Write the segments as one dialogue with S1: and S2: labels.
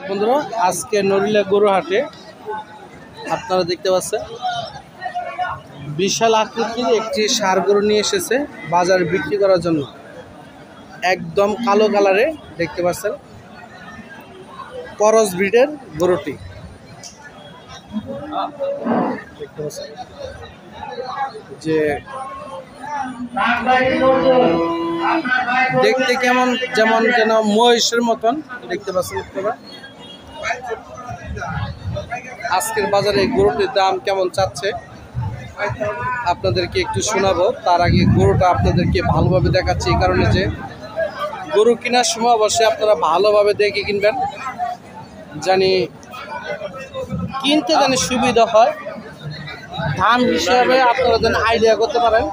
S1: বন্ধুরা আজকে নড়িলা গরু হাটে আপনারা দেখতে পাচ্ছেন বিশাল আকৃতির একটি ষাঁড় গরু নিয়ে এসেছে বাজারে বিক্রি করার জন্য। একদম কালো কালারে দেখতে পাচ্ছেন করস ব্রিডের গরুটি দেখতে পাচ্ছেন যে দেখতে কেমন যেমন যেন মহিষের মতন দেখতে পাচ্ছেন আপনারা। আজকের বাজারে গরুটির দাম কেমন চাচ্ছে আপনাদেরকে একটু শোনাবো। তার আগে গরুটা আপনাদেরকে ভালোভাবে দেখাচ্ছি, এই কারণে যে গরু কেনার সময় অবশ্যই আপনারা ভালোভাবে দেখে কিনবেন, কিনতে জানি সুবিধা হয়, দাম হিসাবে আপনারা যেন আইডিয়া করতে পারেন,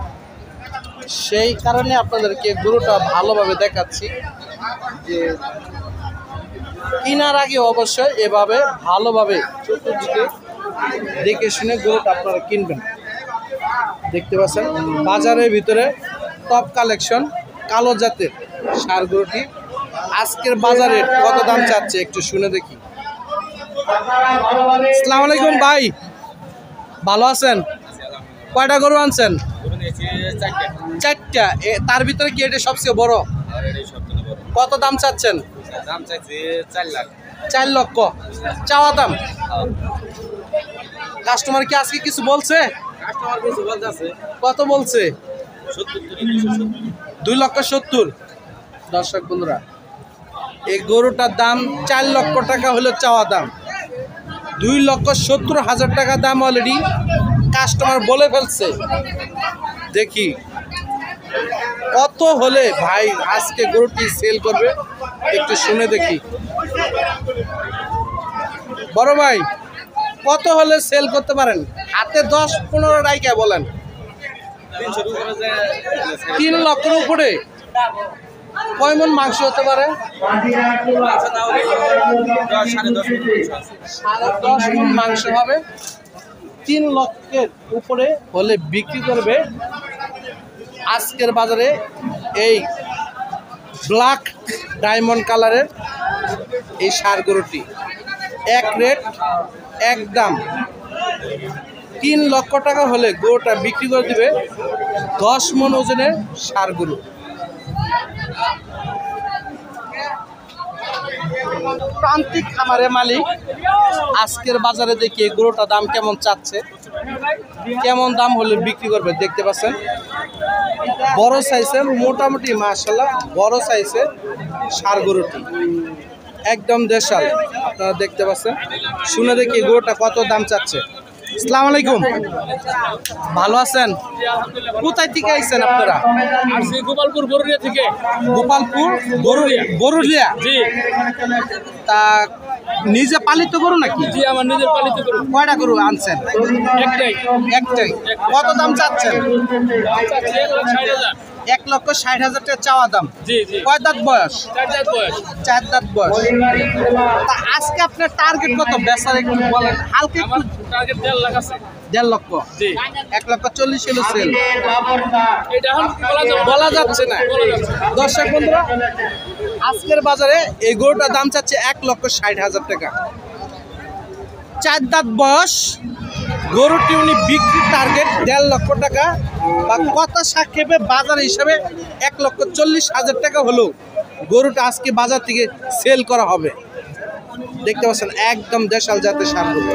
S1: সেই কারণে আপনাদেরকে গরুটা ভালোভাবে দেখাচ্ছি। যে কেনার আগে অবশ্যই এভাবে ভালোভাবে চতুর্দিকে দেখে শুনে গরুটা আপনারা কিনবেন। দেখতে পাচ্ছেন বাজারের ভিতরে টপ কালেকশন কালো জাতের ষাঁড় গরুটি আজকের বাজারে কত দাম চাচ্ছে একটু শুনে দেখি। আসসালামু আলাইকুম ভাই, ভালো আছেন? কয়টা গরু আনছেন? চারটা। তার ভিতরে কি এটা সবচেয়ে বড়? কত দাম চাচ্ছেন?
S2: দাম চাইছি 4 লাখ।
S1: 4 লক্ষ চাওয়া দাম। কাস্টমার কি আজকে কিছু বলছে?
S2: কাস্টমার কিছু বলতেছে।
S1: কত বলছে?
S2: 270।
S1: দর্শক বন্ধুরা, এই গরুটার দাম 4 লক্ষ টাকা হলো চাওয়া দাম। 2,70,000 টাকা দাম অলরেডি কাস্টমার বলে ফেলছে। দেখি কত হলে ভাই আজকে গরুটি সেল করবে একটু শুনে দেখি। বড় ভাই, কত হলে সেল করতে পারেন? হাতে 10-15 টাকা বলেন। 3 লক্ষের উপরে কয় মণ মাংস হতে পারে? 10.5 মণ মাংস হবে। 3 লক্ষের উপরে হলে বিক্রি করবে আজকের বাজারে এই ব্ল্যাক ডায়মন্ড কালারের এই ষাঁড় গরুটি। এক রেট একদম 3 লক্ষ টাকা হলে গরুটা বিক্রি করে দিবে 10 মণ ওজনের ষাঁড় গরু। প্রান্তিক খামারের মালিক আজকের বাজারে দেখি গরুটা দাম কেমন চাচ্ছে, কেমন দাম হলে বিক্রি করবে। দেখতে পাচ্ছেন বড় সাইজের, মোটামুটি মাশাআল্লাহ বড় সাইজের ষাঁড় গরুটি, একদম দেশাল। আপনারা দেখতে পাচ্ছেন, শুনে দেখি গরুটা কত দাম চাচ্ছে। আসসালামু আলাইকুম, ভালো আছেন? কোথায় থেকে আইছেন আপনারা?
S2: গোপালপুর বরুলিয়া থেকে।
S1: গোপালপুর বরুলিয়া।
S2: জি।
S1: তা নিজে পালিত গরু নাকি?
S2: জি, আমার নিজের পালিত গরু।
S1: কয়টা গরু আনছেন? একটাই। কত দাম চাচ্ছেন? 1,60,000 টাকা চাওয়া দাম।
S2: জি জি।
S1: কয় দাঁত বয়স?
S2: 4 দাঁত বয়স।
S1: 4 দাঁত বয়স। তা আজকে আপনার টার্গেট কত বেচার একটু বলেন হালকা?
S2: আমার টার্গেট 1.5 লাখ আছে।
S1: 1.5 লক্ষ।
S2: জি।
S1: 1,40,000 হলো সেল।
S2: এটা এখন
S1: বলা যাচ্ছে না। দর্শক বন্ধুরা, আজকের বাজারে এই গরুটার দাম চাচ্ছে 1,60,000 টাকা। 4 দাঁত বয়স গরুটি উনি বিক্রির টার্গেট 1.5 লক্ষ টাকা, বা কথা সাক্ষেপে বাজার হিসাবে 1,40,000 টাকা হলেও গরুটা আজকে বাজার থেকে সেল করা হবে। দেখতে পাচ্ছেন একদম দেশাল জাতের ষাঁড় গরু।